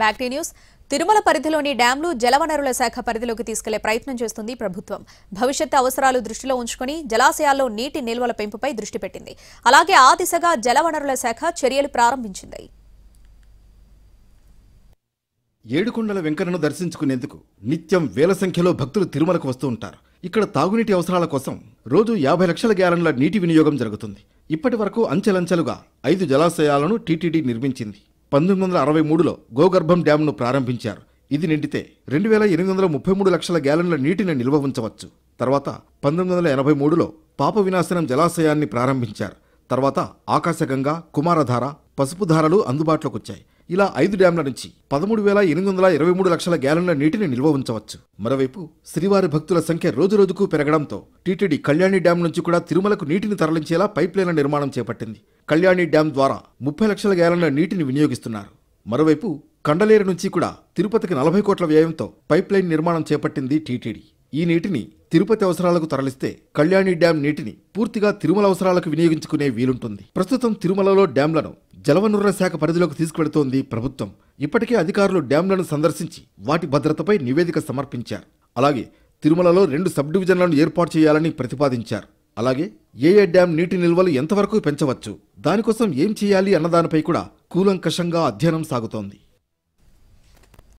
Back to news. Tirumala పరిధిలోని డ్యాంలు జలవనరుల శాఖ పరిధిలోకి తీసుకెళ్లే ప్రయత్నం చేస్తుంది ప్రభుత్వం. భవిష్యత్తు అవసరాలు దృష్టిలో ఉంచుకుని జలాశయాల్లో నీటి నిల్వల పెంపుపై దృష్టి పెట్టింది. అలాగే ఆ దిశగా జలవనరుల శాఖ చర్యలు ప్రారంభించింది. ఏడుకొండల వెంకన్నను దర్శించుకునేందుకు నిత్యం వేల సంఖ్యలో భక్తులు తిరుమలకు వస్తూ ఉంటారు. ఇక్కడ తాగునీటి అవసరాల కోసం రోజు 50 లక్షల గ్యాలన్ల నీటి వినియోగం జరుగుతుంది. ఇప్పటి వరకు అంచెలంచెలుగా 5 జలాశయాలను టీటీడీ నిర్మించింది. 1963లో గోగర్భం డ్యాంను ప్రారంభించారు. ఇది నిండితే 2833 లక్షల గ్యాలన్ల నీటిని నిల్వ ఉంచవచ్చు. తర్వాత 1983లో పాప వినాశనం జలాశయాన్ని ప్రారంభించారు. తర్వాత ఆకాశగంగా, కుమారధార, పసుపుధారలు అందుబాటులోకి వచ్చాయి. ఇలా 5 డ్యాంల నుంచి 13,823 లక్షల గ్యాలన్ల నీటిని నిల్వ ఉంచవచ్చు. మరోవైపు శ్రీవారి భక్తుల సంఖ్య రోజురోజుకు పెరగడంతో టీటీడీ కళ్యాణి డ్యాం నుంచి కూడా తిరుమలకు నీటిని తరలించేలా పైప్లైన్ల నిర్మాణం చేపట్టింది. కళ్యాణి డ్యాం ద్వారా 30 లక్షల గ్యాలన్ల నీటిని వినియోగిస్తున్నారు. మరోవైపు కండలేరు నుంచి కూడా తిరుపతికి 40 కోట్ల వ్యయంతో పైప్లైన్ నిర్మాణం చేపట్టింది టీటీడీ. ఈ నీటిని తిరుపతి అవసరాలకు తరలిస్తే కళ్యాణి డ్యాం నీటిని పూర్తిగా తిరుమల అవసరాలకు వినియోగించుకునే వీలుంటుంది. ప్రస్తుతం తిరుమలలో డ్యాంలను జలవనరుల శాఖ పరిధిలోకి తీసుకువెడుతోంది ప్రభుత్వం. ఇప్పటికే అధికారులు డ్యాంలను సందర్శించి వాటి భద్రతపై నివేదిక సమర్పించారు. అలాగే తిరుమలలో 2 సబ్ డివిజన్లను ఏర్పాటు చేయాలని ప్రతిపాదించారు. అలాగే ఏ డ్యాం నీటి నిల్వలు ఎంతవరకు పెంచవచ్చు, దానికోసం ఏం చేయాలి అన్నదానిపై కూడా కూలంకషంగా అధ్యయనం సాగుతోంది.